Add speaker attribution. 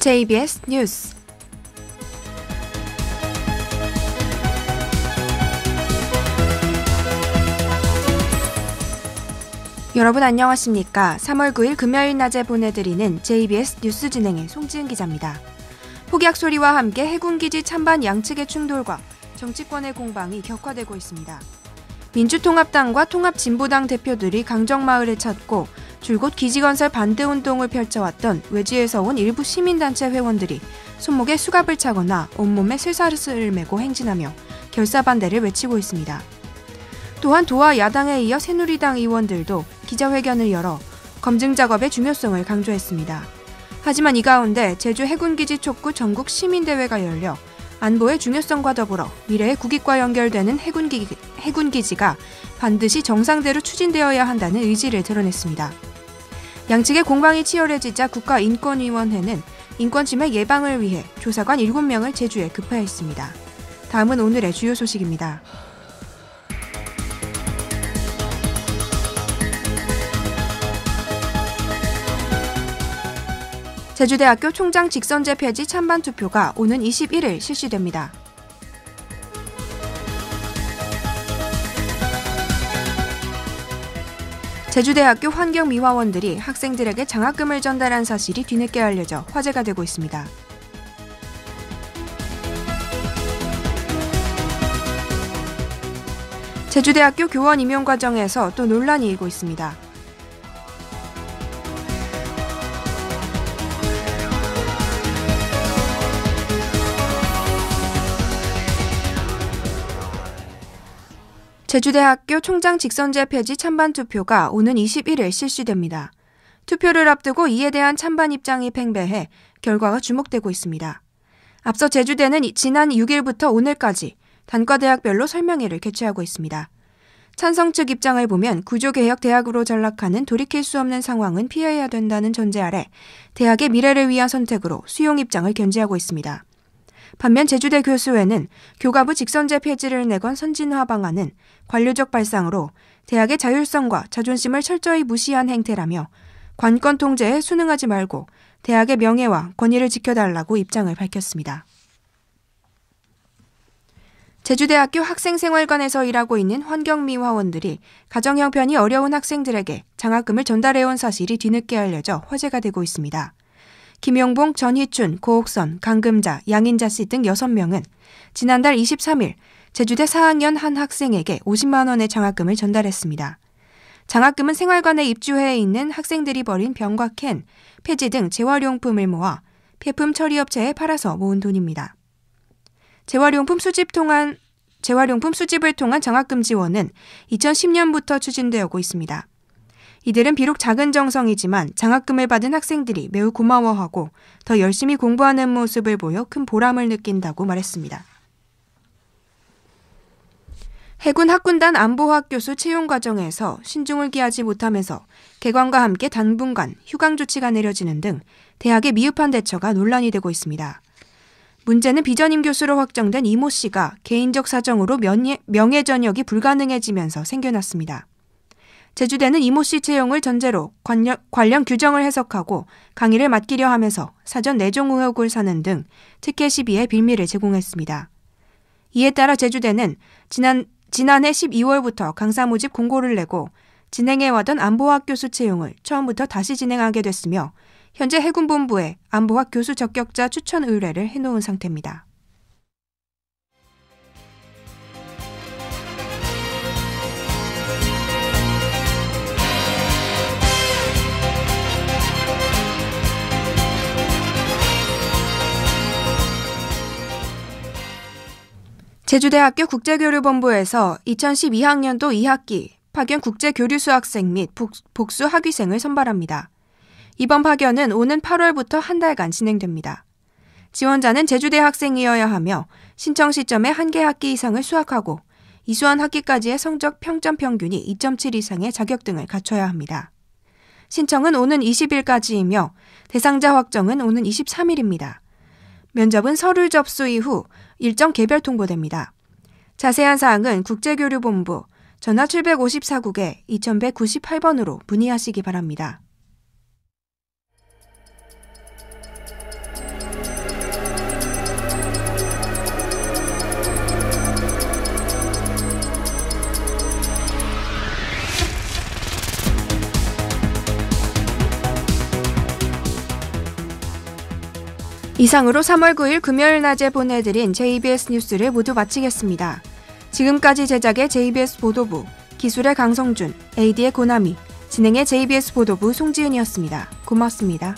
Speaker 1: JBS 뉴스 여러분 안녕하십니까? 3월 9일 금요일 낮에 보내드리는 JBS 뉴스 진행의 송지은 기자입니다. 폭약 소리와 함께 해군기지 찬반 양측의 충돌과 정치권의 공방이 격화되고 있습니다. 민주통합당과 통합진보당 대표들이 강정마을에 찾고 줄곧 기지건설 반대운동을 펼쳐왔던 외지에서 온 일부 시민단체 회원들이 손목에 수갑을 차거나 온몸에 쇠사슬을 메고 행진하며 결사반대를 외치고 있습니다. 또한 도와 야당에 이어 새누리당 의원들도 기자회견을 열어 검증 작업의 중요성을 강조했습니다. 하지만 이 가운데 제주 해군기지 촉구 전국 시민대회가 열려 안보의 중요성과 더불어 미래의 국익과 연결되는 해군기지가 반드시 정상대로 추진되어야 한다는 의지를 드러냈습니다. 양측의 공방이 치열해지자 국가인권위원회는 인권침해 예방을 위해 조사관 7명을 제주에 급파했습니다. 다음은 오늘의 주요 소식입니다. 제주대학교 총장 직선제 폐지 찬반 투표가 오는 21일 실시됩니다. 제주대학교 환경미화원들이 학생들에게 장학금을 전달한 사실이 뒤늦게 알려져 화제가 되고 있습니다. 제주대학교 교원 임용 과정에서 또 논란이 일고 있습니다. 제주대학교 총장 직선제 폐지 찬반 투표가 오는 21일 실시됩니다. 투표를 앞두고 이에 대한 찬반 입장이 팽배해 결과가 주목되고 있습니다. 앞서 제주대는 지난 6일부터 오늘까지 단과대학별로 설명회를 개최하고 있습니다. 찬성 측 입장을 보면 구조개혁 대학으로 전락하는 돌이킬 수 없는 상황은 피해야 된다는 전제 아래 대학의 미래를 위한 선택으로 수용 입장을 견지하고 있습니다. 반면 제주대 교수회는 교과부 직선제 폐지를 내건 선진화 방안은 관료적 발상으로 대학의 자율성과 자존심을 철저히 무시한 행태라며 관권 통제에 순응하지 말고 대학의 명예와 권위를 지켜달라고 입장을 밝혔습니다. 제주대학교 학생생활관에서 일하고 있는 환경미화원들이 가정 형편이 어려운 학생들에게 장학금을 전달해온 사실이 뒤늦게 알려져 화제가 되고 있습니다. 김용봉, 전희춘, 고옥선, 강금자, 양인자 씨 등 6명은 지난달 23일 제주대 4학년 한 학생에게 50만 원의 장학금을 전달했습니다. 장학금은 생활관에 입주해 있는 학생들이 버린 병과 캔, 폐지 등 재활용품을 모아 폐품 처리업체에 팔아서 모은 돈입니다. 재활용품 수집을 통한 장학금 지원은 2010년부터 추진되고 있습니다. 이들은 비록 작은 정성이지만 장학금을 받은 학생들이 매우 고마워하고 더 열심히 공부하는 모습을 보여 큰 보람을 느낀다고 말했습니다. 해군 학군단 안보학 교수 채용 과정에서 신중을 기하지 못하면서 개관과 함께 당분간 휴강 조치가 내려지는 등 대학의 미흡한 대처가 논란이 되고 있습니다. 문제는 비전임 교수로 확정된 이모 씨가 개인적 사정으로 명예 전역이 불가능해지면서 생겨났습니다. 제주대는 이모 씨 채용을 전제로 관련 규정을 해석하고 강의를 맡기려 하면서 사전 내종 의혹을 사는 등 특혜 시비의 빌미를 제공했습니다. 이에 따라 제주대는 지난해 12월부터 강사 모집 공고를 내고 진행해와던 안보학 교수 채용을 처음부터 다시 진행하게 됐으며 현재 해군본부에 안보학 교수 적격자 추천 의뢰를 해놓은 상태입니다. 제주대학교 국제교류본부에서 2012학년도 2학기 파견 국제교류수 학생 및 복수 학위생을 선발합니다. 이번 파견은 오는 8월부터 한 달간 진행됩니다. 지원자는 제주대 학생이어야 하며 신청 시점에 1개 학기 이상을 수학하고 이수한 학기까지의 성적 평점 평균이 2.7 이상의 자격 등을 갖춰야 합니다. 신청은 오는 20일까지이며 대상자 확정은 오는 23일입니다. 면접은 서류 접수 이후 일정 개별 통보됩니다. 자세한 사항은 국제교류본부 전화 754국에 2198번으로 문의하시기 바랍니다. 이상으로 3월 9일 금요일 낮에 보내드린 JBS 뉴스를 모두 마치겠습니다. 지금까지 제작의 JBS 보도부, 기술의 강성준, AD의 고나미, 진행의 JBS 보도부 송지은이었습니다. 고맙습니다.